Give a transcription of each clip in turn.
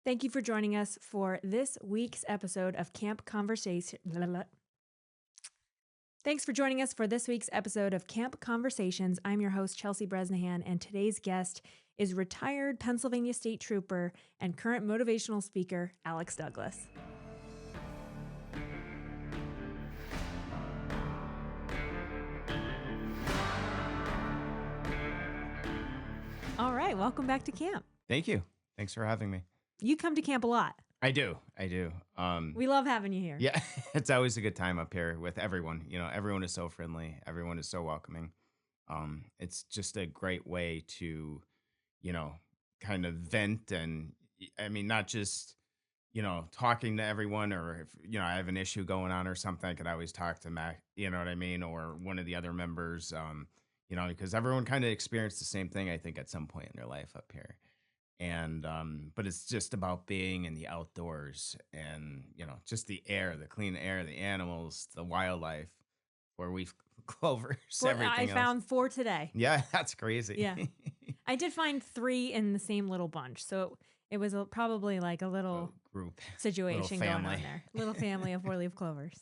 Thank you for joining us for this week's episode of Camp Conversation. Thanks for joining us for this week's episode of Camp Conversations. I'm your host, Chelsea Bresnahan, and today's guest is retired Pennsylvania State Trooper and current motivational speaker, Alex Douglas. All right, welcome back to camp. Thank you. Thanks for having me. You come to camp a lot. I do. We love having you here. Yeah, it's always a good time up here with everyone. You know, everyone is so friendly. Everyone is so welcoming. It's just a great way to, kind of vent and, not just, talking to everyone or if, I have an issue going on or something, I could always talk to Mac, you know what I mean? Or one of the other members, because everyone kind of experienced the same thing, I think, at some point in their life up here. And but it's just about being in the outdoors and just the air, the clean air, the animals, the wildlife, where we've clovers, everything I else. found 4 today. Yeah, that's crazy. Yeah. I did find 3 in the same little bunch, so it was probably like a little group situation little going on there. Little family of 4-leaf clovers.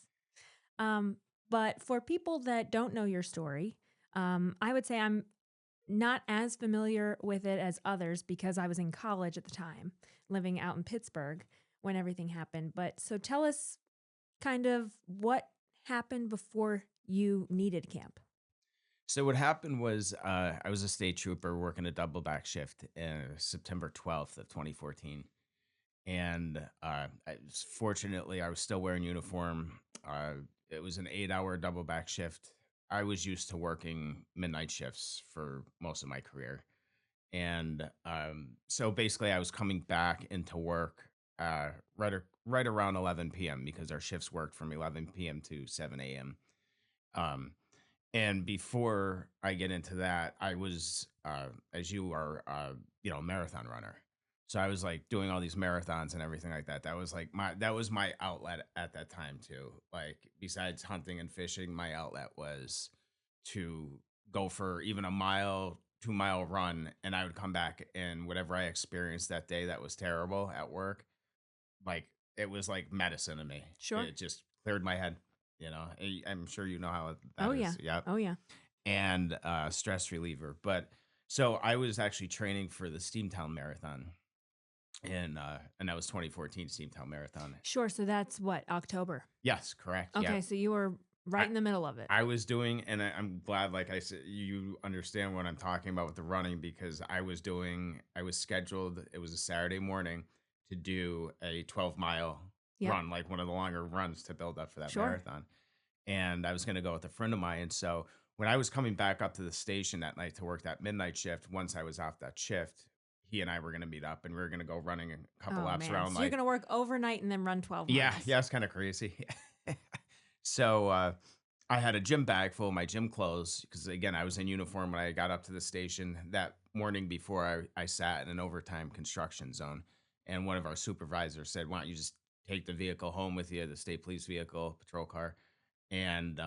But for people that don't know your story, I would say I'm not as familiar with it as others because I was in college at the time, living out in Pittsburgh when everything happened. But so tell us kind of what happened before you needed camp. So what happened was I was a state trooper working a double back shift September 12th of 2014. And fortunately, I was still wearing uniform. It was an 8-hour double back shift. I was used to working midnight shifts for most of my career. And so basically I was coming back into work right around 11 p.m. because our shifts worked from 11 p.m. to 7 a.m. And before I get into that, I was, as you are, a marathon runner. So I was like doing all these marathons and everything like that. That was my outlet at that time too. Like besides hunting and fishing, my outlet was to go for even a 2-mile run. And I would come back and whatever I experienced that day that was terrible at work, like it was like medicine to me. Sure. It just cleared my head. I'm sure you know how that is. Yeah. Yep. Oh yeah. And stress reliever. But so I was actually training for the Steamtown Marathon. And that was 2014 Steamtown Marathon. Sure. So that's what, October? Yes, correct. Okay. Yeah. So you were right in the middle of it. I was doing, and I'm glad, like I said, you understand what I'm talking about with the running because I was scheduled, it was a Saturday morning to do a 12-mile run, like one of the longer runs to build up for that marathon. And I was going to go with a friend of mine. And so when I was coming back up to the station that night to work that midnight shift, once I was off that shift, he and I were going to meet up and we were going to go running a couple laps around. So you're going to work overnight and then run 12 miles. Yeah, it's kind of crazy. So I had a gym bag full of my gym clothes because, again, I was in uniform when I got up to the station that morning before I sat in an overtime construction zone. And one of our supervisors said, why don't you just take the vehicle home with you, the state police vehicle, patrol car, and,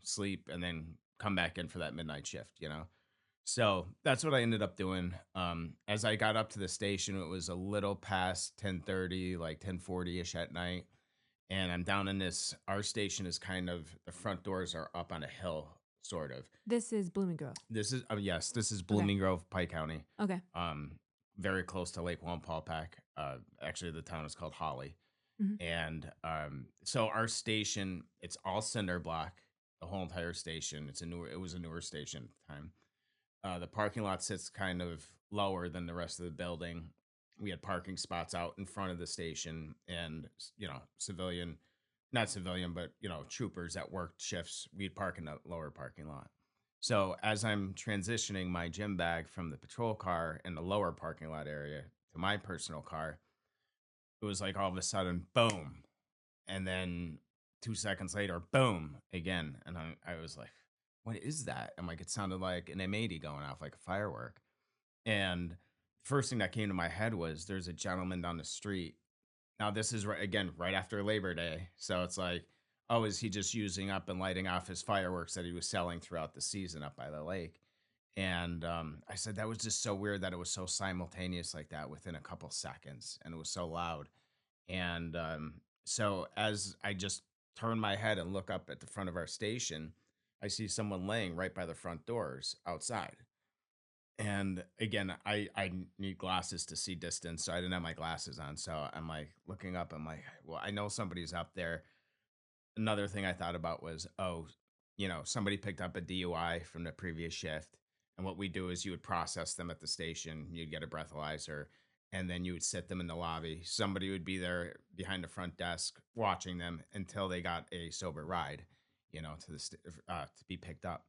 sleep and then come back in for that midnight shift, So that's what I ended up doing. As I got up to the station, it was a little past 10:30, like 10:40-ish at night. And I'm down in our station is kind of, the front doors are up on a hill, sort of. This is Blooming Grove. This is Blooming Grove, Pike County. Okay. Very close to Lake Wallenpaupack. Actually, the town is called Holly. Mm-hmm. And so our station, it's all cinder block, the whole entire station. It was a newer station at the time. The parking lot sits kind of lower than the rest of the building. We had parking spots out in front of the station and, not civilian, but, troopers that worked shifts. We'd park in the lower parking lot. So as I'm transitioning my gym bag from the patrol car in the lower parking lot area to my personal car, it was like all of a sudden, boom. And then 2 seconds later, boom, again. And I was like, what is that? And like, it sounded like an M80 going off, like a firework. And first thing that came to my head was there's a gentleman down the street. Now this is right after Labor Day. So it's like, oh, is he just using up and lighting off his fireworks that he was selling throughout the season up by the lake? And I said that was just so weird that it was so simultaneous like that within a couple seconds, and it was so loud. And so as I just turn my head and look up at the front of our station, I see someone laying right by the front doors outside. And again, I need glasses to see distance, so I didn't have my glasses on. So I'm like looking up. I'm like, well, I know somebody's up there. Another thing I thought about was, oh, somebody picked up a DUI from the previous shift. And what we do is you would process them at the station, you'd get a breathalyzer, and then you would sit them in the lobby. Somebody would be there behind the front desk watching them until they got a sober ride, to be picked up.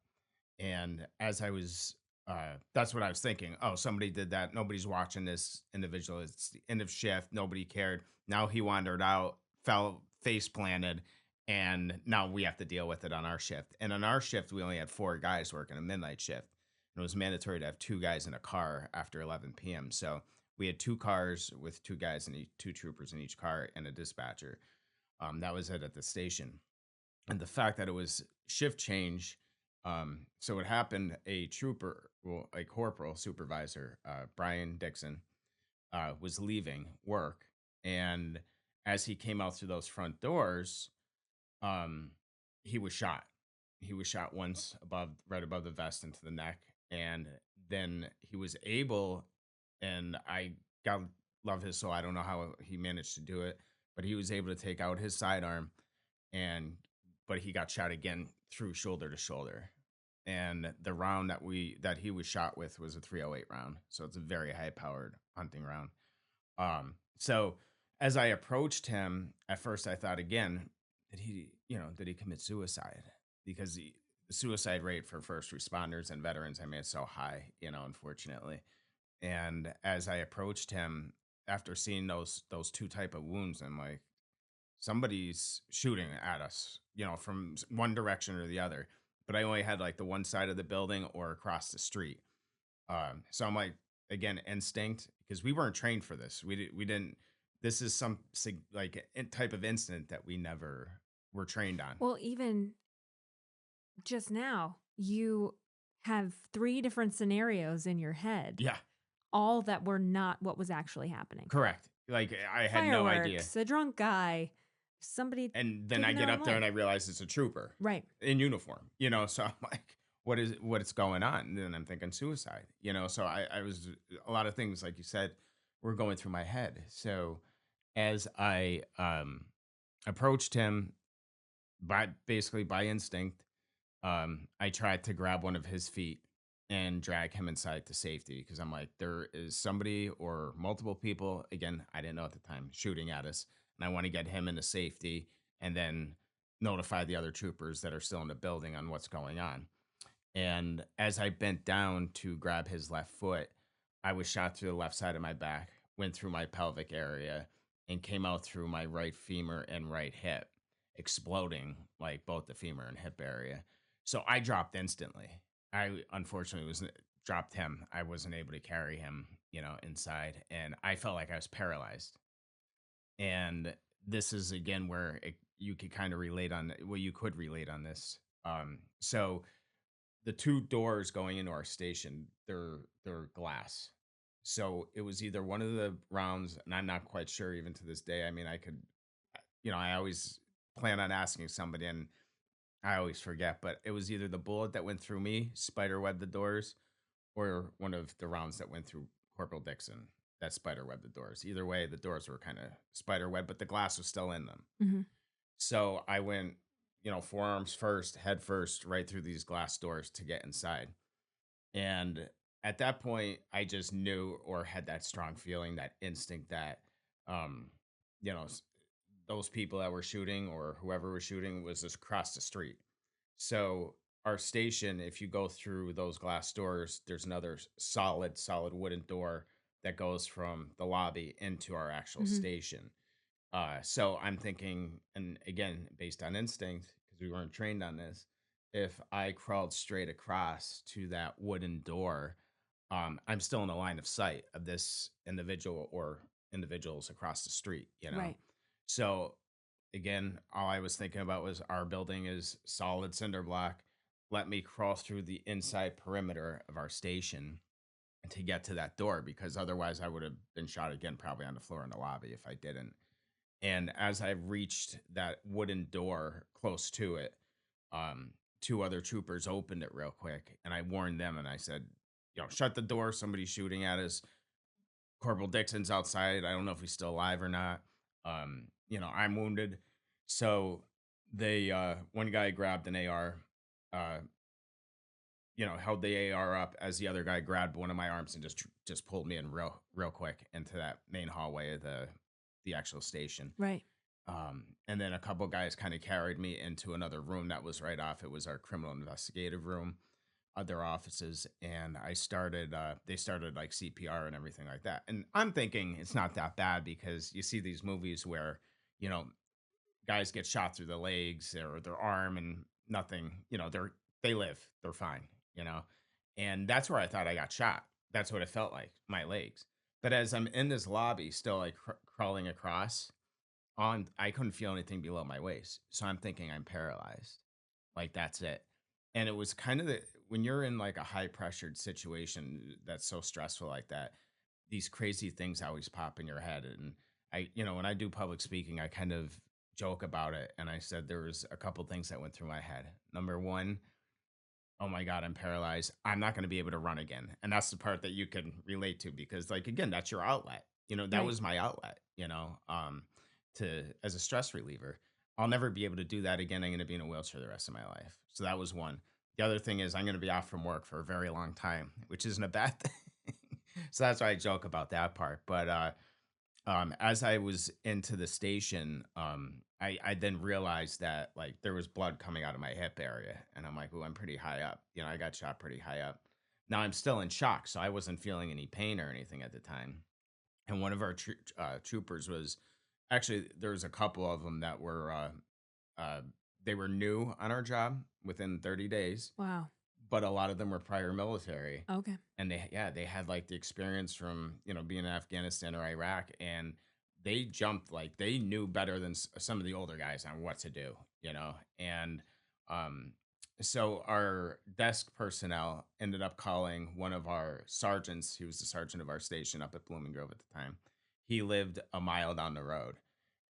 And as I was, that's what I was thinking. Oh, somebody did that. Nobody's watching this individual. It's the end of shift. Nobody cared. Now he wandered out, fell face planted, and now we have to deal with it on our shift. And on our shift, we only had 4 guys working a midnight shift. And it was mandatory to have 2 guys in a car after 11 p.m. So we had 2 cars with 2 guys and 2 troopers in each car and a dispatcher. That was it at the station. And the fact that it was shift change, so what happened, a trooper, well, a corporal supervisor, Bryon Dickson, was leaving work, and as he came out through those front doors, um, he was shot. He was shot once right above the vest into the neck, and then he was able, and I got love his soul. I don't know how he managed to do it, but he was able to take out his sidearm, and but he got shot again through shoulder to shoulder. And the round that he was shot with was a 308 round, so it's a very high powered hunting round. So as I approached him, at first I thought again, did he commit suicide? Because the suicide rate for first responders and veterans, I mean, it's so high, unfortunately. And as I approached him, after seeing those two type of wounds, I'm like, somebody's shooting at us, from one direction or the other. But I only had like the one side of the building or across the street. So I'm like, again, instinct, because we weren't trained for this. We didn't. This is some type of incident that we never were trained on. Well, even just now, you have 3 different scenarios in your head, Yeah, all that were not what was actually happening. correct. Like I had no idea. Fireworks, a drunk guy, somebody And then I taking their get own up there life. and I realize it's a trooper Right. in uniform, so I'm like, what's going on? And then I'm thinking suicide, so I was, a lot of things, like you said, were going through my head. So as I approached him by instinct, I tried to grab one of his feet and drag him inside to safety, because I'm like, there is somebody or multiple people, again, I didn't know at the time, shooting at us, and I want to get him into safety and then notify the other troopers that are still in the building on what's going on. And as I bent down to grab his left foot, I was shot through the left side of my back, went through my pelvic area, and came out through my right femur and right hip, exploding like both the femur and hip area. So I dropped instantly. I unfortunately was dropped him. I wasn't able to carry him, inside, and I felt like I was paralyzed. And this is again where you could kind of relate on. Well, you could relate on this. So the 2 doors going into our station, they're glass. So it was either one of the rounds, and I'm not quite sure even to this day. I mean, I could, I always plan on asking somebody, and I always forget, but it was either the bullet that went through me, spiderwebbed the doors, or one of the rounds that went through Corporal Dickson that spiderwebbed the doors. Either way, the doors were kind of spiderwebbed, but the glass was still in them. Hmm. So I went, forearms first, head first, right through these glass doors to get inside. And at that point, I just knew, or had that strong feeling, that instinct that, um, you know, s- those people that were shooting or whoever was shooting was just across the street. So our station, if you go through those glass doors, there's another solid wooden door that goes from the lobby into our actual Hmm. station. So I'm thinking, and again, based on instinct, because we weren't trained on this, if I crawled straight across to that wooden door, I'm still in the line of sight of this individual or individuals across the street. Right. So again, all I was thinking about was our building is solid cinder block. let me crawl through the inside perimeter of our station to get to that door because otherwise I would have been shot again, probably on the floor in the lobby if I didn't. And as I reached that wooden door close to it, um, two other troopers opened it real quick, and I warned them and I said, shut the door. Somebody's shooting at us. Corporal Dickson's outside. I don't know if he's still alive or not. I'm wounded. So one guy grabbed an AR, uh, held the AR up as the other guy grabbed one of my arms and just pulled me in real quick into that main hallway of the actual station. Right. And then a couple guys kind of carried me into another room that was right off. It was our criminal investigative room, other offices, and they started like CPR and everything like that. And I'm thinking it's not that bad because you see these movies where, you know, guys get shot through the legs or their arm and nothing, they live, they're fine, you know. And that's where I thought I got shot. That's what it felt like, my legs. But as I'm in this lobby, still like crawling across, I couldn't feel anything below my waist. So I'm thinking I'm paralyzed. Like that's it. And it was kind of when you're in like a high pressured situation that's so stressful like that, these crazy things always pop in your head. And when I do public speaking, I kind of joke about it. And I said there was a couple things that went through my head. Number one, oh my God, I'm paralyzed. I'm not going to be able to run again. And that's the part that you can relate to because, like, again, that's your outlet. That Right. was my outlet, as a stress reliever. I'll never be able to do that again. I'm going to be in a wheelchair the rest of my life. So that was one. The other thing is I'm going to be off from work for a very long time, which isn't a bad thing. So that's why I joke about that part. But as I was into the station, I then realized that like there was blood coming out of my hip area, and I'm like, "Oh, I'm pretty high up." I got shot pretty high up. Now I'm still in shock, so I wasn't feeling any pain or anything at the time. And one of our troopers was actually there was a couple of them that were uh, they were new on our job within 30 days, Wow. but a lot of them were prior military, Okay. and they had like the experience from being in Afghanistan or Iraq, and they jumped like they knew better than some of the older guys on what to do, and um so our desk personnel ended up calling one of our sergeants. He was the sergeant of our station up at Blooming Grove at the time. He lived a mile down the road,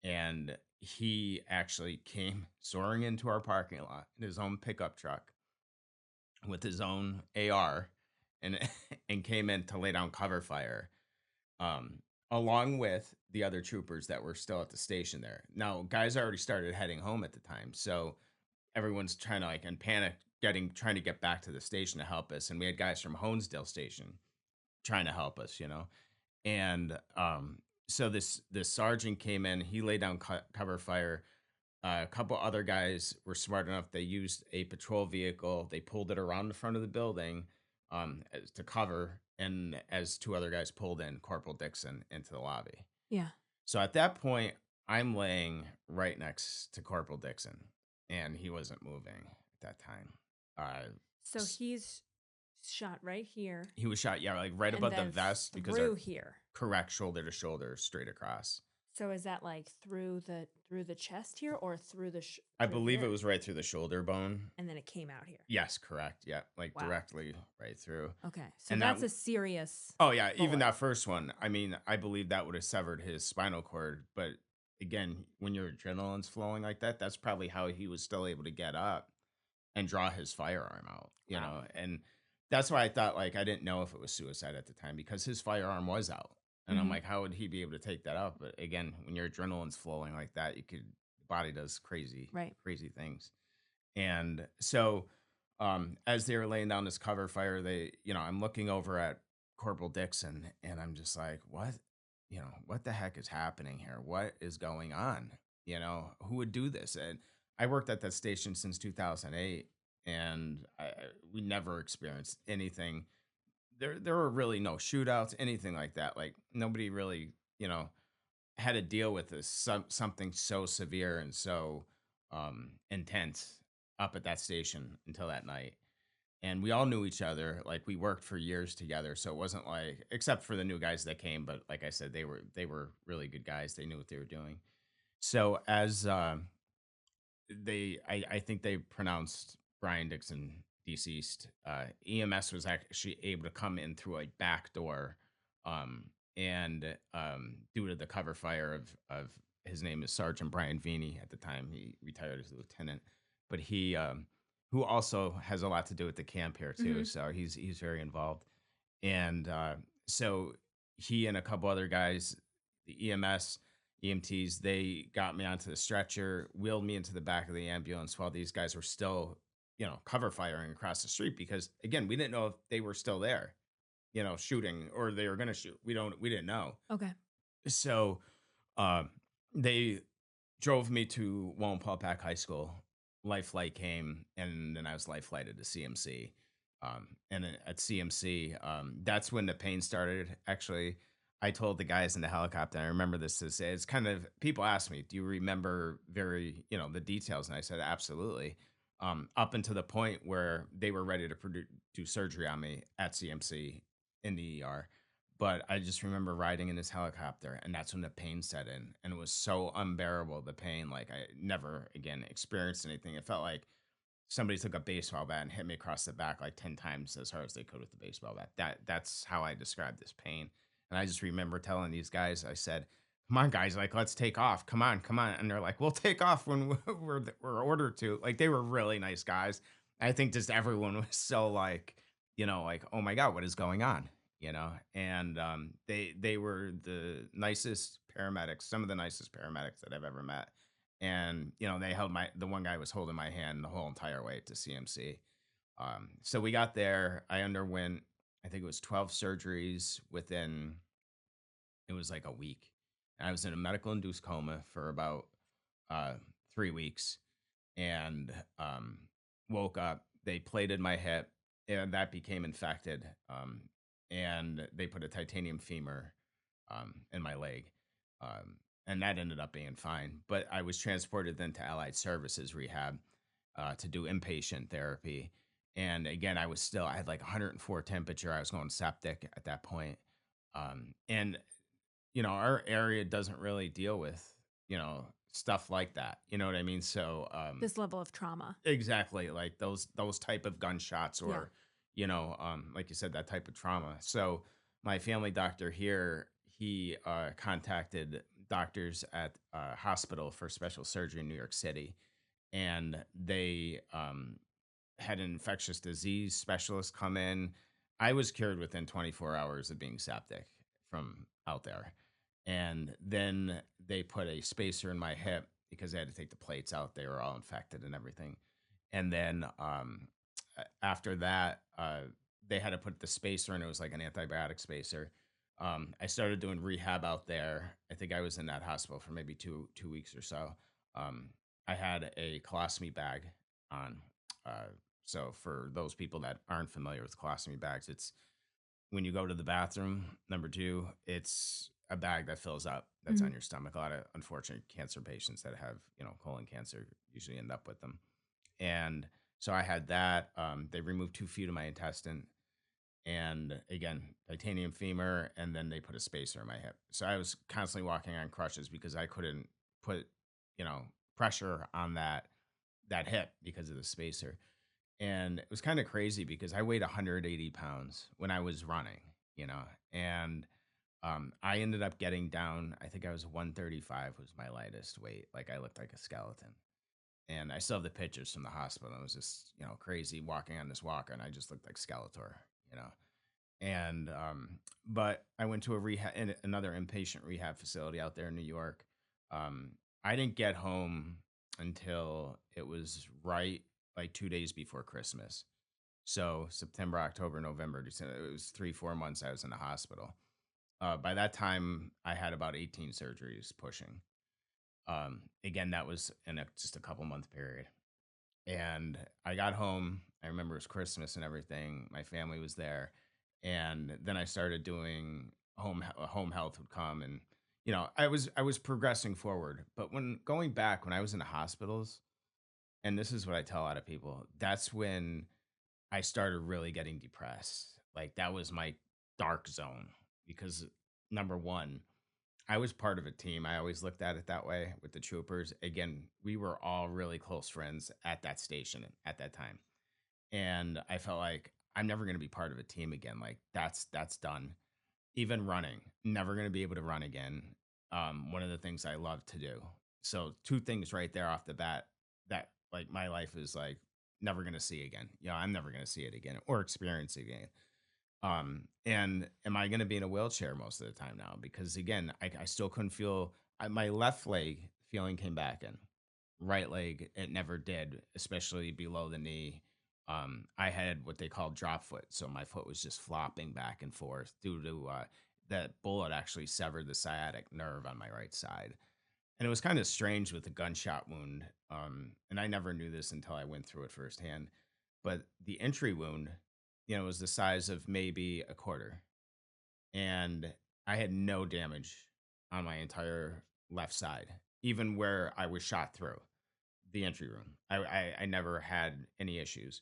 and he actually came soaring into our parking lot in his own pickup truck with his own AR and and came in to lay down cover fire, um, along with the other troopers that were still at the station there. Now, guys already started heading home at the time, so everyone's trying to like in panic, trying to get back to the station to help us, and we had guys from Honesdale Station trying to help us, and so this sergeant came in, he laid down cover fire. A couple other guys were smart enough. They used a patrol vehicle. They pulled it around the front of the building to cover. And as two other guys pulled in Corporal Dickson into the lobby. Yeah. So at that point, I'm laying right next to Corporal Dickson, and he wasn't moving at that time. Uh, So he's shot right here he was shot, yeah, like right and above the then vest because our through here. correct shoulder to shoulder straight across. So is that like through the chest here or through the I through believe it here was right through the shoulder bone. and then it came out here? Yes, correct. Yeah, like Wow. directly right through. Okay. So And that that's a serious oh yeah, even bullet. that first one. I mean, I believe that would have severed his spinal cord, but again, when your adrenaline's flowing like that, that's probably how he was still able to get up and draw his firearm out, Wow. And that's why I thought like I didn't know if it was suicide at the time because his firearm was out. And I'm Mhm. like, how would he be able to take that out? But again, when your adrenaline's flowing like that, the body does crazy, Right. crazy things. And so, as they were laying down this cover fire, I'm looking over at Corporal Dixon and I'm just like, what the heck is happening here? What is going on? Who would do this? And I worked at that station since 2008, and we never experienced anything. There were really no shootouts, anything like that. Like nobody really, had to deal with something so severe and so intense up at that station until that night. And we all knew each other. Like we worked for years together, so it wasn't like except for the new guys that came. But like I said, they were really good guys. They knew what they were doing. So as I think they pronounced Bryon Dickson, deceased, EMS was actually able to come in through a back door, um, and due to the cover fire of his name is Sergeant Brian Vini at the time. He retired as a lieutenant, but he who also has a lot to do with the camp here too. Mhm. So he's very involved, and so he and a couple other guys, the EMTs, they got me onto the stretcher, wheeled me into the back of the ambulance while these guys were still, cover firing across the street because again, we didn't know if they were still there, shooting or they were going to shoot. We didn't know. Okay. So uh, they drove me to Wallenpaupack High School. Life flight came, and then I was life flighted to CMC. And then at CMC, that's when the pain started. Actually, I told the guys in the helicopter, I remember this to say, it's kind of people ask me, do you remember the details? And I said, absolutely. Up until the point where they were ready to do surgery on me at CMC in the ER. But I just remember riding in this helicopter, and that's when the pain set in, and it was so unbearable, the pain, like, I never again experienced anything. It felt like somebody took a baseball bat and hit me across the back, like, 10 times as hard as they could with the baseball bat. That's how I described this pain, and I just remember telling these guys, I said, "Come on, guys, like, let's take off. Come on, come on," and they're like, "We'll take off when we're ordered to." Like, they were really nice guys. I think just everyone was so, like, like, "Oh my god, what is going on?" And they were the nicest paramedics, some of the nicest paramedics that I've ever met. And they held the one guy was holding my hand the whole entire way to CMC. So we got there. I underwent, I think it was 12 surgeries within, it was like a week. And I was in a medical induced coma for about uh 3 weeks, and woke up. They plated my hip, and that became infected. And they put a titanium femur in my leg, and that ended up being fine. But I was transported then to Allied Services Rehab to do inpatient therapy. And again, I had like 104 temperature. I was going septic at that point. And our area doesn't really deal with, stuff like that. You know what I mean? So, This level of trauma. exactly, like those type of gunshots Yeah. or, like you said, that type of trauma. So my family doctor here, he contacted doctors at a hospital for special surgery in New York City, and they had an infectious disease specialist come in. I was cured within 24 hours of being septic from out there. And then they put a spacer in my hip because they had to take the plates out. They were all infected and everything. And then after that, they had to put the spacer in. It was like an antibiotic spacer. I started doing rehab out there. I think I was in that hospital for maybe two weeks or so. Um, I had a colostomy bag on. So for those people that aren't familiar with colostomy bags, it's when you go to the bathroom. Number two, it's a bag that fills up that's on Mhm. your stomach. A lot of unfortunate cancer patients that have colon cancer usually end up with them. And so I had that. They removed 2 feet of my intestine, and again, titanium femur, and then they put a spacer in my hip. So I was constantly walking on crutches because I couldn't put you know pressure on that hip because of the spacer. And it was kind of crazy because I weighed 180 pounds when I was running, you know, and I ended up getting down. I think I was 135 was my lightest weight. Like I looked like a skeleton. And I still have the pictures from the hospital. It was just, crazy walking on this walker, and I just looked like Skeletor, you know. And but I went to another inpatient rehab facility out there in New York. I didn't get home until it was right like 2 days before Christmas. So September, October, November, December. It was 3, 4 months I was in the hospital. By that time, I had about 18 surgeries pushing. Again, that was in just a couple month period. And I got home. I remember it was Christmas and everything. My family was there, and then I started doing home health would come, and I was progressing forward. But when going back when I was in the hospitals, and this is what I tell a lot of people, that's when I started really getting depressed. Like that was my dark zone because number one, I was part of a team. I always looked at it that way with the troopers. Again, we were all really close friends at that station at that time. and I felt like I'm never going to be part of a team again. Like that's done. Even running, never going to be able to run again. One of the things I love to do. So two things right there off the bat that like my life is like never going to see again. I'm never going to see it again or experience it again. And am I going to be in a wheelchair most of the time now? Because again, I still couldn't feel my left leg feeling came back in. Right leg, it never did, especially below the knee. I had what they call drop foot. So my foot was just flopping back and forth due to that bullet actually severed the sciatic nerve on my right side. And it was kind of strange with the gunshot wound. And I never knew this until I went through it firsthand. But the entry wound, was the size of maybe a quarter. And I had no damage on my entire left side, even where I was shot through the entry room. I never had any issues.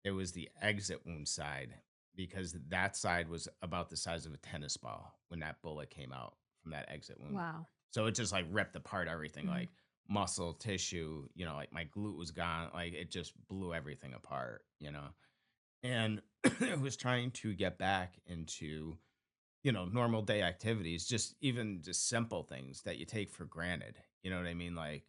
It was the exit wound side because that side was about the size of a tennis ball when that bullet came out from that exit wound. Wow. So it just like ripped apart everything, Mhm. like muscle tissue, like my glute was gone. Like it just blew everything apart. And it was trying to get back into normal day activities, just even just simple things that you take for granted. You know what I mean? Like,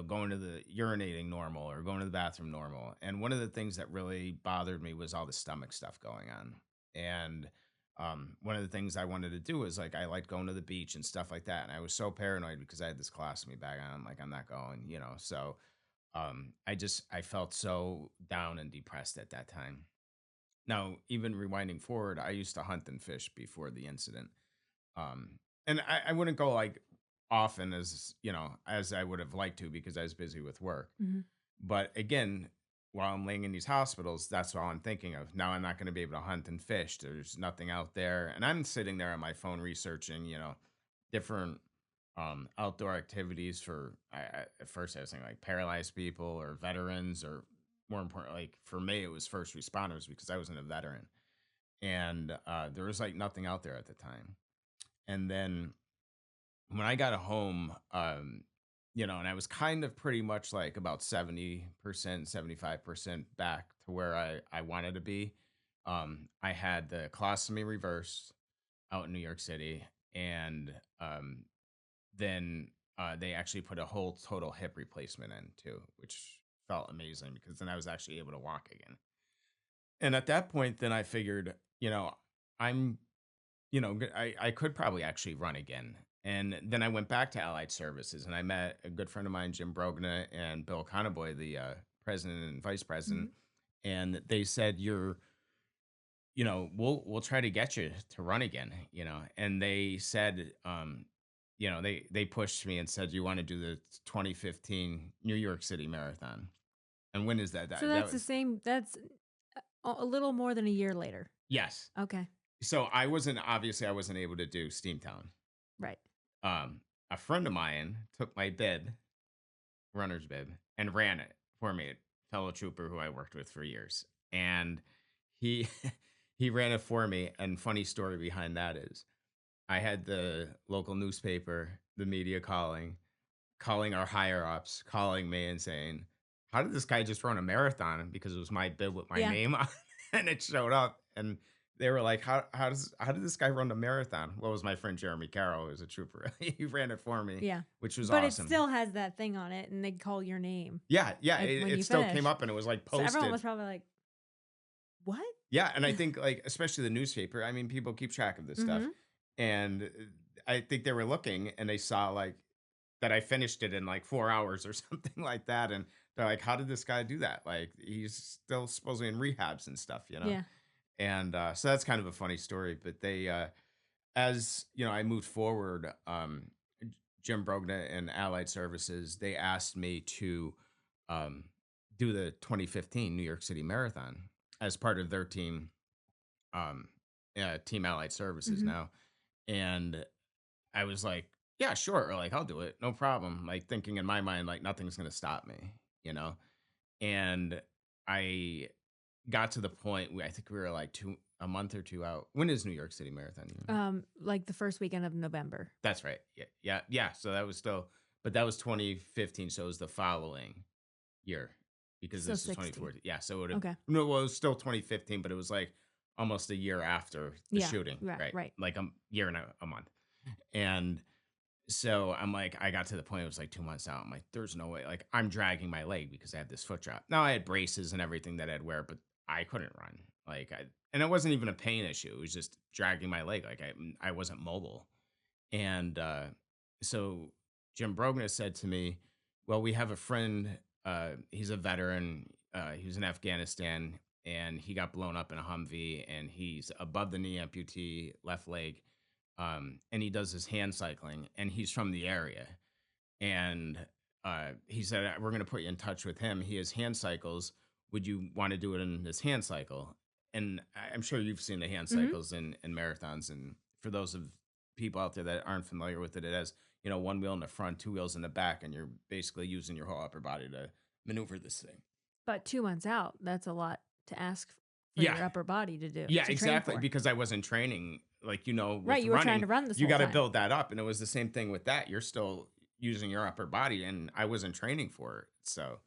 going to the urinating normal or going to the bathroom normal. And one of the things that really bothered me was all the stomach stuff going on. And one of the things I wanted to do was like, I liked going to the beach and stuff like that. And I was so paranoid because I had this colostomy bag on. I'm like, I'm not going. So I felt so down and depressed at that time. Now, even rewinding forward, I used to hunt and fish before the incident. And I wouldn't go like often as I would have liked to because I was busy with work. Mhm. But again, while I'm laying in these hospitals, that's all I'm thinking of. Now I'm not going to be able to hunt and fish. There's nothing out there. And I'm sitting there on my phone researching, different outdoor activities for at first I was thinking like paralyzed people or veterans or more important, like for me, it was first responders because I wasn't a veteran. And there was like nothing out there at the time. And then when I got home, and I was kind of pretty much like about 70%, 75% back to where I wanted to be. I had the colostomy reversed out in New York City. And then they actually put a whole total hip replacement in too, which felt amazing because then I was actually able to walk again. And at that point, then I figured, I'm I could probably actually run again. And then I went back to Allied Services and I met a good friend of mine, Jim Brogna, and Bill Conaboy, the president and vice president. Mhm. And they said, we'll try to get you to run again. And they said, they pushed me and said, you want to do the 2015 New York City Marathon. And when is that? So That that's the was, same. That's a little more than a year later. yes. Okay. So obviously, I wasn't able to do Steamtown. Right. Um, a friend of mine took my bid, runner's bid, and ran it for me. A fellow trooper who I worked with for years, and he he ran it for me. And funny story behind that is, I had the local newspaper, the media calling our higher ups, calling me and saying, "How did this guy just run a marathon?" Because it was my bid with my Yeah. name on, and it showed up, and they were like, "How did this guy run a marathon?" Well, it was my friend Jeremy Carroll, who was a trooper. He ran it for me, Yeah. which was But it awesome. still has that thing on it, and they call your name Yeah, when it you still came finish. up, and it was like So everyone posted. was probably like, "What?" Yeah, and I think like especially the newspaper. I mean, people keep track of this stuff, Mhm. and I think they were looking and they saw like that I finished it in like 4 hours or something like that. And they're like, how did this guy do that? Like, he's still supposedly in rehabs and stuff. Yeah. And so that's kind of a funny story. But as I moved forward, Jim Brogna and Allied Services, they asked me to um, do the 2015 New York City Marathon as part of their team, um, Team Allied Services Mhm. now. And I was like, yeah, sure. Like, I'll do it. No problem. Like, thinking in my mind, like, nothing's going to stop me. And I got to the point where I think we were like a month or two out. When is New York City Marathon? Like the first weekend of November. That's right. Yeah. Yeah. Yeah. So that was still, but that was 2015. So it was the following year. because So this is 60. 2014. Yeah, so it would have Okay. no, well, it was still 2015, but it was like almost a year after the Yeah. shooting, Right. right? Right. Like a year and a month. And so I'm like, I got to the point, it was like 2 months out. I'm like, there's no way. Like, I'm dragging my leg because I had this foot drop. Now I had braces and everything that I'd wear, but I couldn't run. And it wasn't even a pain issue. It was just dragging my leg. Like, I wasn't mobile. And so Jim Brogna said to me, well, we have a friend. He's a veteran. He was in Afghanistan and he got blown up in a Humvee and he's above the knee amputee, left leg. And he does his hand cycling and he's from the area. And he said, we're going to put you in touch with him. He has hand cycles. Would you want to do it in this hand cycle? And I'm sure you've seen the hand Mm-hmm. cycles in marathons. And for those of people out there that aren't familiar with it, it has, one wheel in the front, two wheels in the back, and you're basically using your whole upper body to maneuver this thing. But 2 months out, that's a lot to ask for Yeah. your upper body to do, Yeah, to train exactly. for. Because I wasn't training, like, Right. with You were trying running, to run this you whole got to time. build that up. And it was the same thing with that. You're still using your upper body, and I wasn't training for it.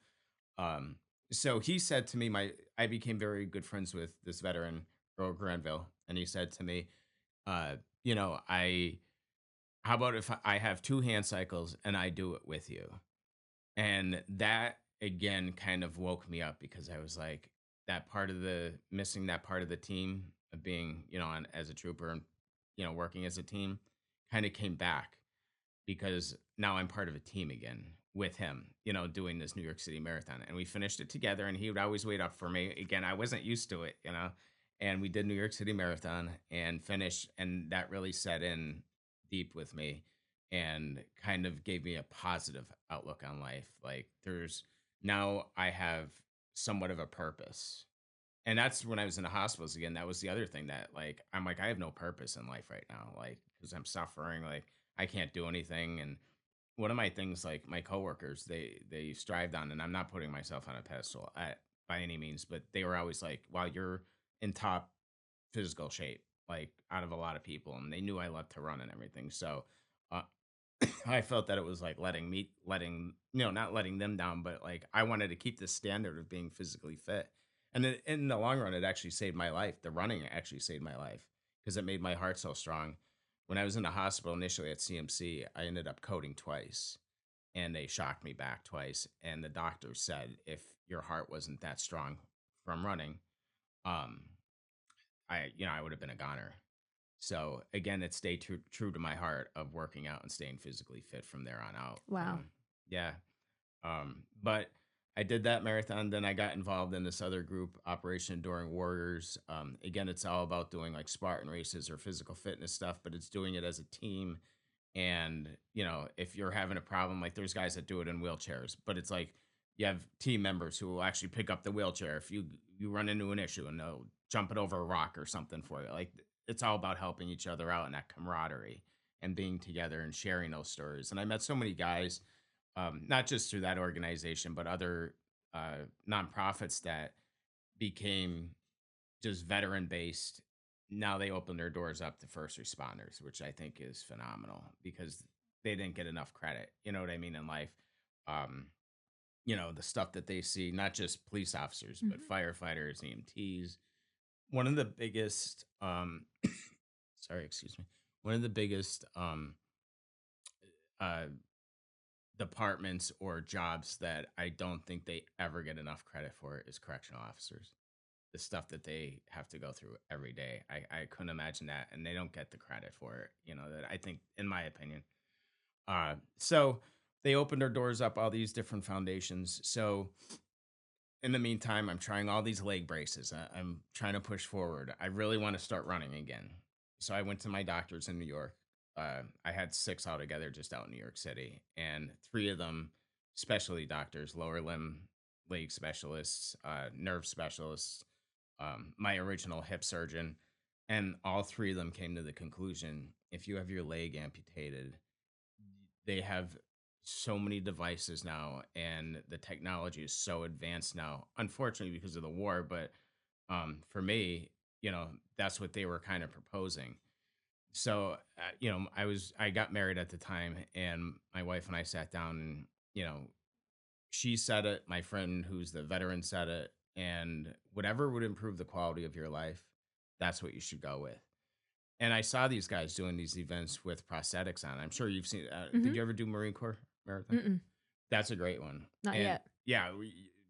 Um, so he said to me, I became very good friends with this veteran, Earl Granville, and he said to me, uh, I, how about if I have two hand cycles and I do it with you? And that again kind of woke me up because I was like, that part of the missing that part of the team of being, as a trooper and, working as a team kind of came back because now I'm part of a team again with him, doing this New York City Marathon. And we finished it together and he would always wait up for me. Again, I wasn't used to it. And we did New York City Marathon and finished. And that really set in deep with me and kind of gave me a positive outlook on life. Like now I have somewhat of a purpose. And that's when I was in the hospitals again. That was the other thing that like I'm like I have no purpose in life right now, like because I'm suffering, like I can't do anything. And one of my things, like my coworkers, they strived on, and I'm not putting myself on a pedestal by any means, but they were always like, "Wow, you're in top physical shape, like out of a lot of people," and they knew I loved to run and everything. So uh, I felt that it was like not letting them down, but like I wanted to keep the standard of being physically fit. And in the long run, it actually saved my life. The running actually saved my life because it made my heart so strong. When I was in the hospital initially at CMC, I ended up coding twice and they shocked me back twice. And the doctor said, if your heart wasn't that strong from running, um, I would have been a goner. So again, it stayed true to my heart of working out and staying physically fit from there on out. Wow. Yeah. But I did that marathon. Then I got involved in this other group, Operation Enduring Warriors. Again, it's all about doing like Spartan races or physical fitness stuff, but it's doing it as a team. And, if you're having a problem, like there's guys that do it in wheelchairs, but it's like you have team members who will actually pick up the wheelchair if you run into an issue and they'll jump it over a rock or something for you. Like it's all about helping each other out and that camaraderie and being together and sharing those stories. And I met so many guys, not just through that organization, but other nonprofits that became just veteran based. Now they open their doors up to first responders, which I think is phenomenal because they didn't get enough credit. You know what I mean in life. Um, the stuff that they see, not just police officers, but Hmm. firefighters, EMTs. One of the biggest, sorry, excuse me. One of the biggest uh, departments or jobs that I don't think they ever get enough credit for is correctional officers. The stuff that they have to go through every day. I couldn't imagine that. And they don't get the credit for it, that I think, in my opinion. So they opened their doors up, all these different foundations. So in the meantime, I'm trying all these leg braces. I'm trying to push forward. I really want to start running again. So I went to my doctors in New York. I had six altogether just out in New York City, and three of them specialty doctors, lower limb leg specialists, nerve specialists, my original hip surgeon, and all three of them came to the conclusion if you have your leg amputated, they have so many devices now and the technology is so advanced now, unfortunately because of the war. But for me, that's what they were kind of proposing. So I got married at the time and my wife and I sat down and she said it. My friend, who's the veteran, said it. And whatever would improve the quality of your life, that's what you should go with. And I saw these guys doing these events with prosthetics on. I'm sure you've seen. Did Mhm. you ever do Marine Corps marathon? Mm-mm. That's a great one. Not And yet. yeah,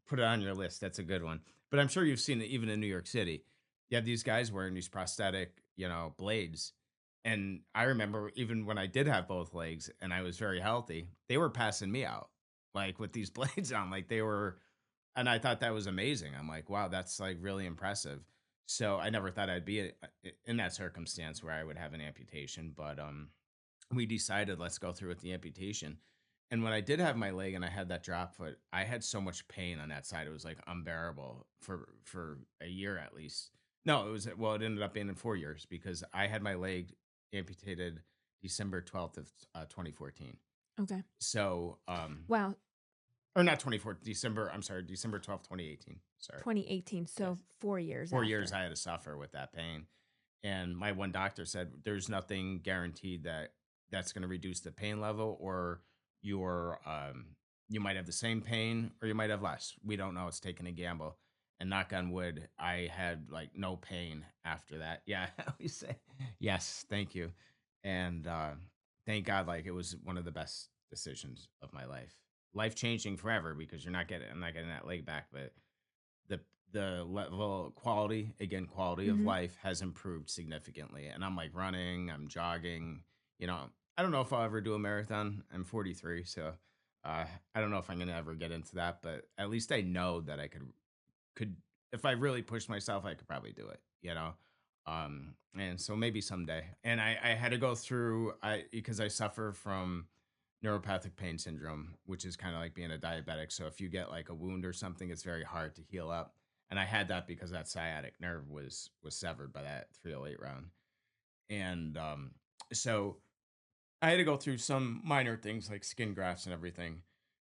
put it on your list. That's a good one. But I'm sure you've seen it even in New York City. You have these guys wearing these prosthetic, blades. And I remember even when I did have both legs and I was very healthy, they were passing me out like with these blades on. Like they were, and I thought that was amazing. I'm like, wow, that's like really impressive. So I never thought I'd be in that circumstance where I would have an amputation, but we decided let's go through with the amputation. And when I did have my leg and I had that drop foot, I had so much pain on that side. It was like unbearable for a year at least. No, it was well, it ended up being in 4 years because I had my leg amputated December 12th of 2014. Okay. So Wow. or not 24 December, I'm sorry, December 12th, 2018. Sorry. 2018. Yes. So 4 years 4 years after. I had to suffer with that pain. And my one doctor said there's nothing guaranteed that that's going to reduce the pain level, or your you might have the same pain or you might have less. We don't know. It's taking a gamble. And knock on wood, I had like no pain after that. Yeah, I always say yes, thank you. And thank God, like it was one of the best decisions of my life. Life changing forever because I'm not getting that leg back, but the the level quality of Mhm. life has improved significantly. And I'm like running, I'm jogging, you know. I don't know if I'll ever do a marathon. I'm 43, so I don't know if I'm gonna ever get into that, but at least I know that I could if I really pushed myself, I could probably do it, you know. And so maybe someday. And I had to go through I because I suffer from neuropathic pain syndrome, which is kind of like being a diabetic. So if you get like a wound or something, it's very hard to heal up. And I had that because that sciatic nerve was severed by that 308 round. And so I had to go through some minor things like skin grafts and everything.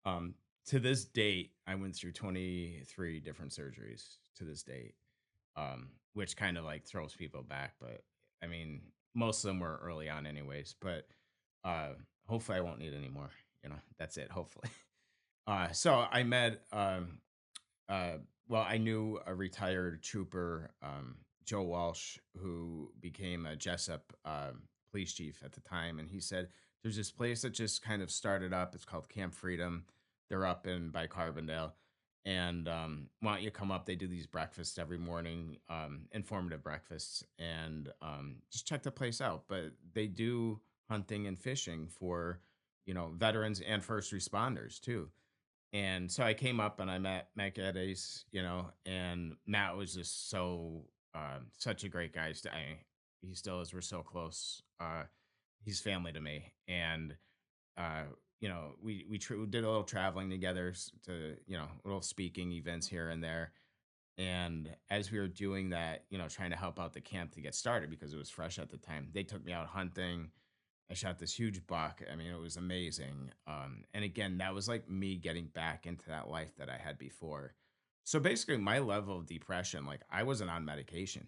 Um, to this date, I went through 23 different surgeries to this date, which kind of like throws people back. But I mean, most of them were early on, anyways. But uh, hopefully, I won't need any more. That's it. Hopefully. So I met uh, well, I knew a retired trooper, Joe Walsh, who became a Jessup police chief at the time, and he said there's this place that just kind of started up. It's called Camp Freedom. They're up in by Carbondale, and why don't you come up? They do these breakfasts every morning, informative breakfasts, and just check the place out. But they do hunting and fishing for veterans and first responders too. And so I came up and I met Matt Geddes, and Matt was just such a great guy. He still is. We're so close. He's family to me, and uh, we did a little traveling together to little speaking events here and there. And as we were doing that, trying to help out the camp to get started because it was fresh at the time, they took me out hunting. I shot this huge buck. I mean, it was amazing. And again, that was like me getting back into that life that I had before. So basically, my level of depression, like I wasn't on medication.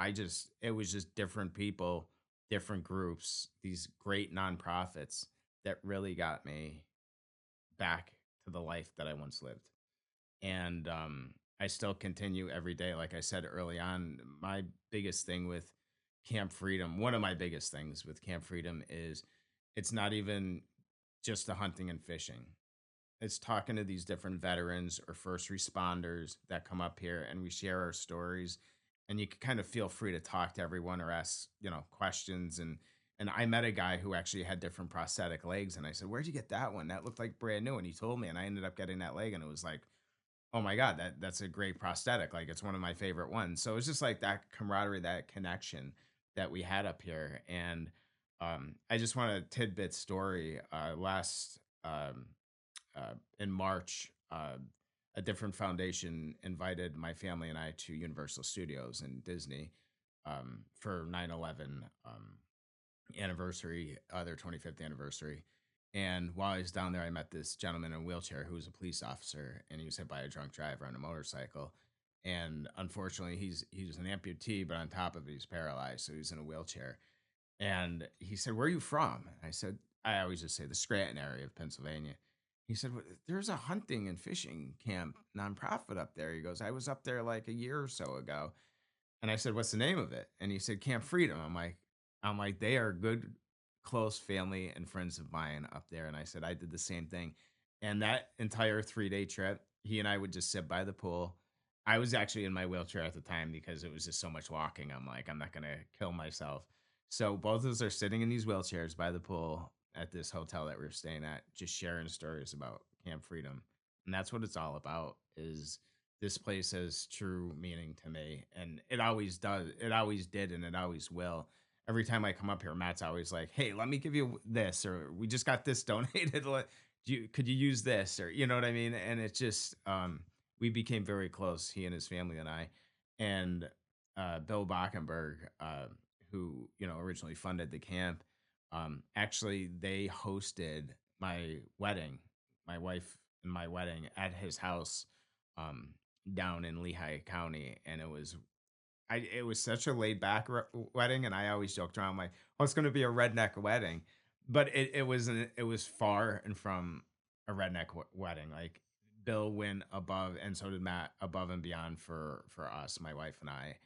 It was just different people, different groups, these great nonprofits that really got me back to the life that I once lived. And I still continue every day. Like I said early on, my biggest thing with Camp Freedom, one of my biggest things with Camp Freedom is it's not even just the hunting and fishing. It's talking to these different veterans or first responders that come up here and we share our stories. And you can kind of feel free to talk to everyone or ask, questions. And I met a guy who actually had different prosthetic legs. And I said, "Where'd you get that one? That looked like brand new." And he told me, and I ended up getting that leg. And it was like, oh my god, that's a great prosthetic. Like it's one of my favorite ones. So it's just like that camaraderie, that connection that we had up here. And I just want a tidbit story. Last in March, a different foundation invited my family and I to Universal Studios and Disney for 9/11 anniversary, their 25th anniversary. And while I was down there, I met this gentleman in a wheelchair who was a police officer, and he was hit by a drunk driver on a motorcycle. And unfortunately, he's an amputee, but on top of it, he's paralyzed, so he's in a wheelchair. And he said, "Where are you from?" And I said, I always just say the Scranton area of Pennsylvania. He said, There's a hunting and fishing camp nonprofit up there." He goes, "I was up there like a year or so ago." And I said, "What's the name of it?" And he said, "Camp Freedom." I'm like, "They are good, close family and friends of mine up there." And I said, "I did the same thing." And that entire 3-day trip, he and I would just sit by the pool. I was actually in my wheelchair at the time because it was just so much walking. I'm like, I'm not gonna kill myself. So both of us are sitting in these wheelchairs by the pool at this hotel that we were staying at, just sharing stories about Camp Freedom. And that's what it's all about, is this place has true meaning to me, and it always does. It always did, and it always will. Every time I come up here, Matt's always like, "Hey, let me give you this," or "We just got this donated. Could you use this?" Or, you know what I mean? And it's just, we became very close, he and his family and I, and Bill Bockenberg, who originally funded the camp. Actually, they hosted my wedding, my wife and my wedding at his house, um, down in Lehigh County, and it was such a laid back wedding, and I always joked around like, "Oh, it's going to be a redneck wedding," but it wasn't. It was far and from a redneck wedding. Like, Bill went above, and so did Matt, above and beyond for us, my wife and I,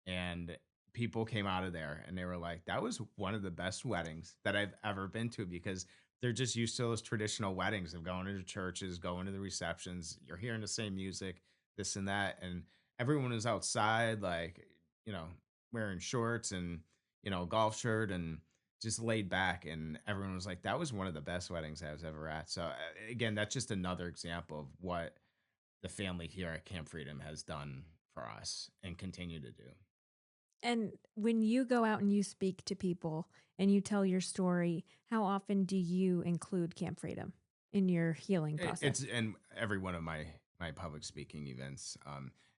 and people came out of there and they were like, "That was one of the best weddings that I've ever been to," because they're just used to those traditional weddings of going to churches, going to the receptions. You're hearing the same music, this and that, and everyone was outside, like, you know, wearing shorts and, golf shirt, and just laid back. And everyone was like, that was one of the best weddings I was ever at. So, again, that's just another example of what the family here at Camp Freedom has done for us and continue to do. And when you go out and you speak to people and you tell your story, how often do you include Camp Freedom in your healing It's process? in every one of my public speaking events.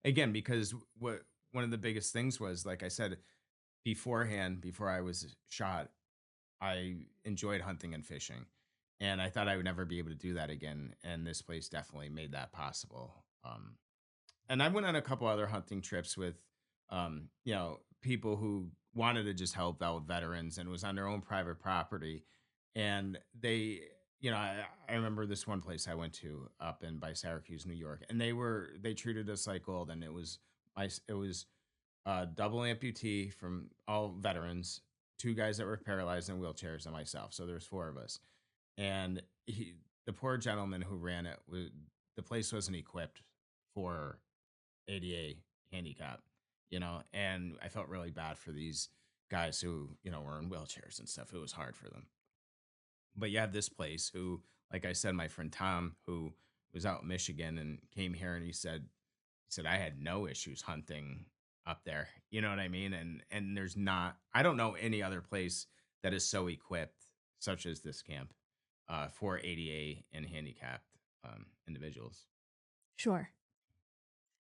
Again, because what one of the biggest things was, like I said beforehand, before I was shot, I enjoyed hunting and fishing, and I thought I would never be able to do that again. And this place definitely made that possible. And I went on a couple other hunting trips with, people who wanted to just help out veterans, and it was on their own private property. And I remember this one place I went to up in by Syracuse, New York, and they treated us like gold. And it was double amputee from all veterans, two guys that were paralyzed in wheelchairs, and myself. So there's four of us. And the poor gentleman who ran it, the place wasn't equipped for ADA handicap, and I felt really bad for these guys who, were in wheelchairs and stuff. It was hard for them. But you have this place who, like I said, my friend Tom, who was out in Michigan and came here, and he said I had no issues hunting up there. You know what I mean? And there's not, I don't know any other place that is so equipped, such as this camp, for ADA and handicapped individuals. Sure.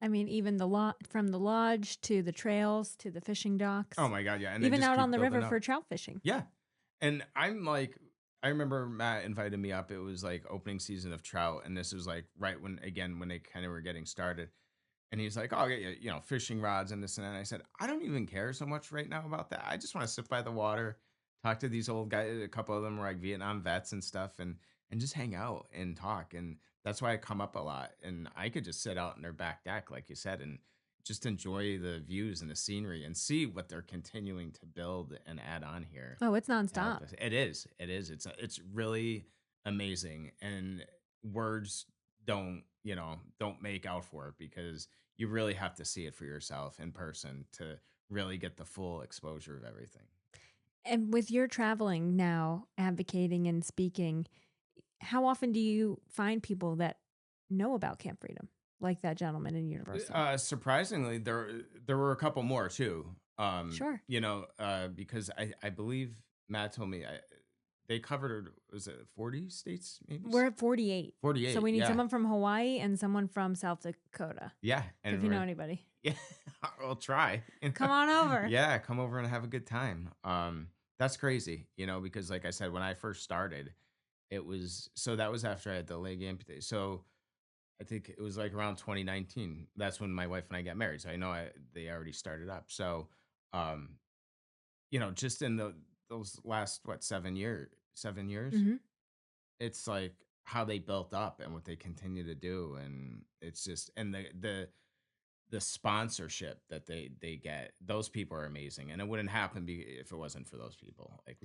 I mean, even the lot from the lodge to the trails to the fishing Oh docks, my god, yeah, and they even just out on keep the river building for up. trout fishing. Yeah. And I'm like, I remember Matt invited me up. It was like opening season of trout, and this was like right when they kind of were getting started. And he's like, "Oh, I'll get you, fishing rods and this and that." And I said, "I don't even care so much right now about that. I just want to sit by the water, talk to these old guys. A couple of them were like Vietnam vets and stuff, and just hang out and talk." And that's why I come up a lot. And I could just sit out in their back deck, like you said, and just enjoy the views and the scenery and see what they're continuing to build and add on here Oh, it's to help nonstop. us. It is. It is. It's really amazing. And words don't make out for it, because you really have to see it for yourself in person to really get the full exposure of everything. And with your traveling now, advocating and speaking, how often do you find people that know about Camp Freedom, like that gentleman in Universal? Surprisingly, there were a couple more too. Sure. Because I believe Matt told me they covered, was it 40 states, maybe We're at 48. So 48? we need Yeah, someone from Hawaii and someone from South Dakota. yeah, So if and you know we're anybody, yeah, I'll try. come on over. Yeah, come over and have a good time. That's crazy, because like I said, when I first started, that was after I had the leg amputated. So I think it was like around 2019. That's when my wife and I got married. So I know they already started up. So, um, just in those last, what, 7 years, Hmm. it's like, how they built up and what they continue to do, and it's just and the sponsorship that they get. Those people are amazing, and it wouldn't happen if it wasn't for those people. Like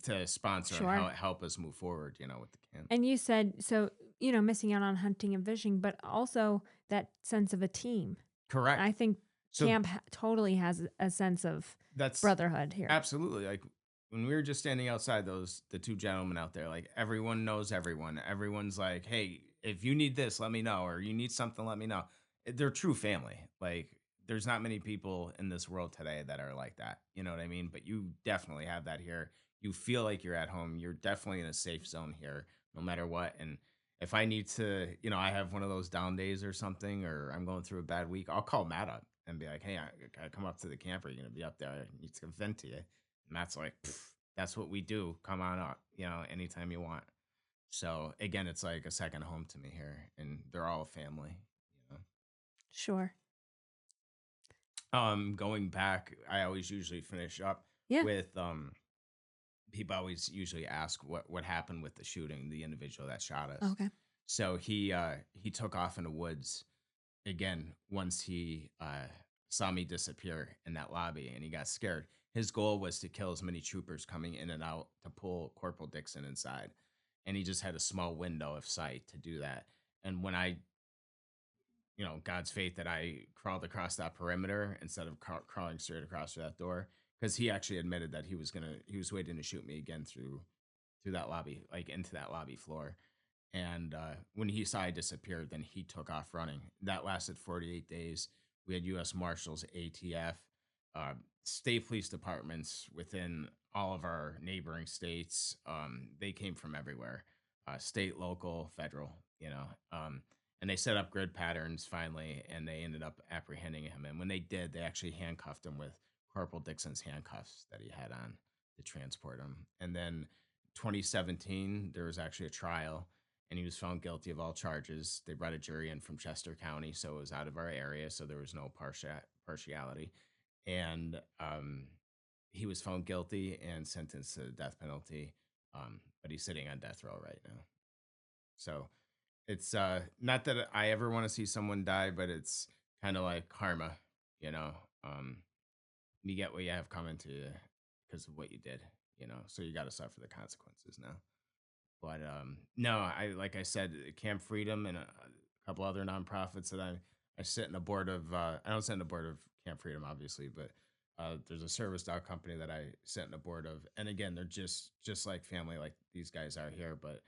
to sponsor and Sure. help us move forward. With the camp. And you said so, missing out on hunting and fishing, but also that sense of a team. Correct. I think So camp totally has a sense of that's brotherhood here. absolutely like when we were just standing outside, the two gentlemen out there, like everyone knows everyone. Everyone's like, "Hey, if you need this, let me know, or you need something, let me know." They're true family. Like there's not many people in this world today that are like that. You know what I mean? But you definitely have that here. You feel like you're at home. You're definitely in a safe zone here, no matter what. And if I need to, I have one of those down days or something, or I'm going through a bad week, I'll call Matt up and be like, "Hey, I come up to the camper. You're gonna be up there. I need to vent to you." And Matt's like, "That's what we do. Come on up, anytime you want." So again, it's like a second home to me here, and they're all a family. You Sure. Going back, I always usually finish up Yeah. with people always usually ask what happened with the shooting, the individual that shot us. Okay. So he took off in the woods again once he saw me disappear in that lobby, and he got scared. His goal was to kill as many troopers coming in and out to pull Corporal Dickson inside, and he just had a small window of sight to do that. And when I, God's fate that I crawled across that perimeter instead of crawling straight across that door, because he actually admitted that he was waiting to shoot me again through that lobby, like into that lobby floor. And when he saw I disappeared, then he took off running. That lasted 48 days. We had U.S. Marshals, ATF, uh, state police departments within all of our neighboring states. They came from everywhere, state, local, federal, and they set up grid patterns finally, and they ended up apprehending him. And when they did, they actually handcuffed him with Corporal Dixon's handcuffs that he had on to transport him. And then 2017, there was actually a trial, and he was found guilty of all charges. They brought a jury in from Chester County, so it was out of our area, so there was no partiality. And he was found guilty and sentenced to the death penalty, but he's sitting on death row right now. So it's not that I ever want to see someone die, but it's kind of like karma, you know. Um, you get what you have coming to you because of what you did, So you got to suffer the consequences now. But no, I like I said, Camp Freedom and a couple other nonprofits that I sit in the board of. I don't sit in the board of Camp Freedom, obviously, but there's a service dog company that I sit in the board of. And again, they're just like family, like these guys are here. But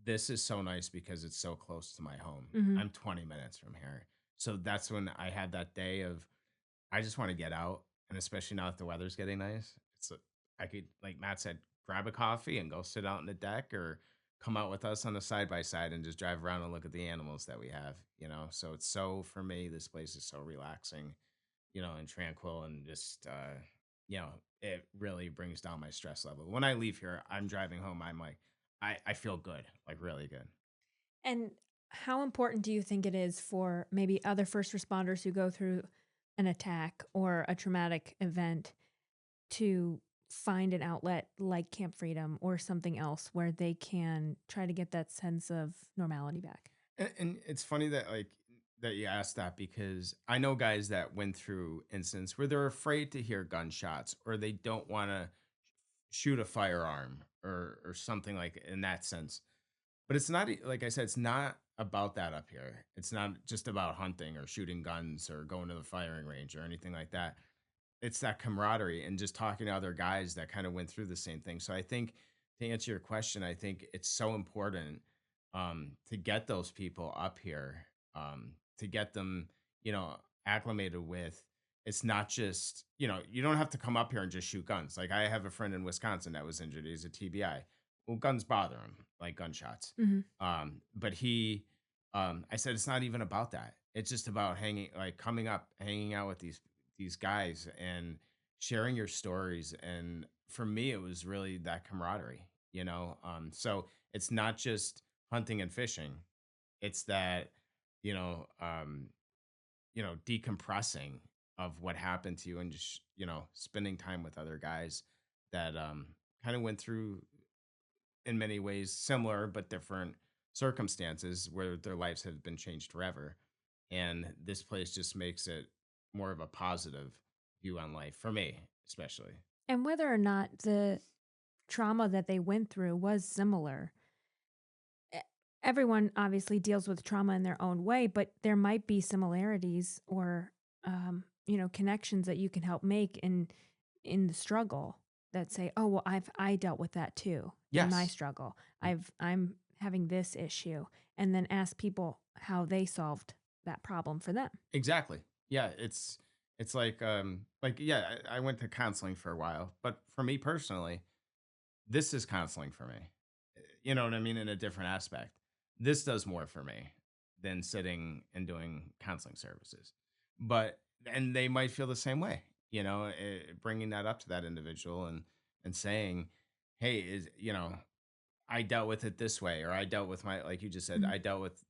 this is so nice because it's so close to my home. Hmm. I'm 20 minutes from here, so that's when I had that day of I just want to get out, and especially now that the weather's getting nice, I could, like Matt said, grab a coffee and go sit out on the deck, or come out with us on the side by side and just drive around and look at the animals that we have. So it's so for me, this place is so relaxing, and tranquil, and just it really brings down my stress level. When I leave here, I'm driving home. I'm like, I feel good, like really good. And how important do you think it is for maybe other first responders who go through an attack or a traumatic event to find an outlet like Camp Freedom or something else where they can try to get that sense of normality back? And it's funny that that you asked that, because I know guys that went through incidents where they're afraid to hear gunshots, or they don't want to shoot a firearm, or something like in that sense. But it's not like I said, it's not about that up here. It's not just about hunting or shooting guns or going to the firing range or anything like that. It's that camaraderie and just talking to other guys that kind of went through the same thing. So I think, to answer your question, I think it's so important to get those people up here, to get them, acclimated with. It's not just, you don't have to come up here and just shoot guns. Like I have a friend in Wisconsin that was injured. He's a TBI. Well, guns bother him, like gunshots. Hmm. But I said, it's not even about that. It's just about coming up, hanging out with these guys and sharing your stories. And for me, it was really that camaraderie. So it's not just hunting and fishing. It's that, you know, um, decompressing of what happened to you, and just, spending time with other guys that kind of went through in many ways similar but different circumstances where their lives have been changed forever. And this place just makes it more of a positive view on life for me, especially. And whether or not the trauma that they went through was similar, e- everyone obviously deals with trauma in their own way, but there might be similarities or connections that you can help make in the struggle that say, "Oh, well, I dealt with that too in my Yes. struggle. I'm having this issue." And then ask people how they solved that problem for them. Exactly. Yeah, it's like yeah, I went to counseling for a while, but for me personally, this is counseling for me. You know what I mean, in a different aspect. This does more for me than sitting and doing counseling services. But and they might feel the same way, bringing that up to that individual and saying, "Hey, I dealt with it this way, or I dealt with my, like you just said, Mhm. I dealt with,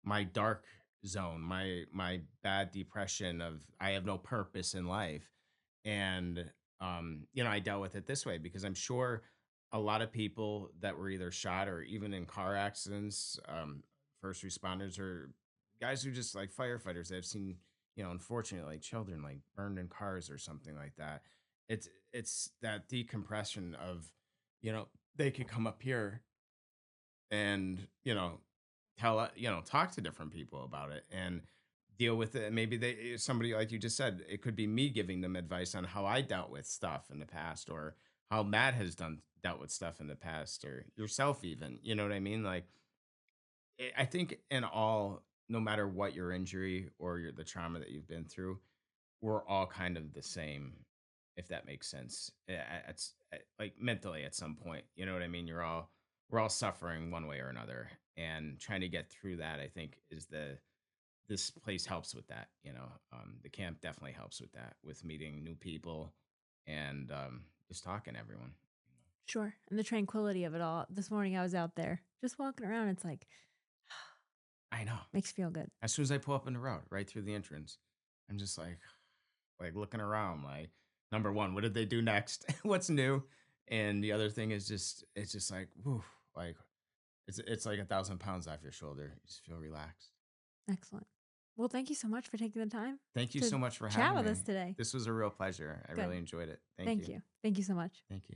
my dark zone, my bad depression of I have no purpose in life. And I dealt with it this way because I'm sure a lot of people that were either shot or even in car accidents, first responders or guys who just like firefighters that have seen, unfortunately, like children like burned in cars or something like that. It's that decompression of, they could come up here and, talk to different people about it and deal with it. Maybe somebody like you just said, it could be me giving them advice on how I dealt with stuff in the past, or how Matt has dealt with stuff in the past, or yourself even. You know what I mean? Like I think in all, no matter what your injury or the trauma that you've been through, we're all kind of the same, if that makes sense. Like mentally at some point, you know what I mean? We're all suffering one way or another, and trying to get through that. I think is this place helps with that. The camp definitely helps with that, with meeting new people and just talking to everyone. Sure. And the tranquility of it all. This morning I was out there just walking around. It's like, I know. makes you feel good. As soon as I pull up in the road, right through the entrance, I'm just like looking around, like number one, what did they do next? What's new? And the other thing is it's just like, whew, like it's like 1,000 pounds off your shoulder. You just feel relaxed. Excellent. Well, thank you so much for taking the time Thank you to so much for chat having with me. us today. This was a real pleasure. I Good. really enjoyed it. Thank Thank you. you. Thank you so much. Thank you.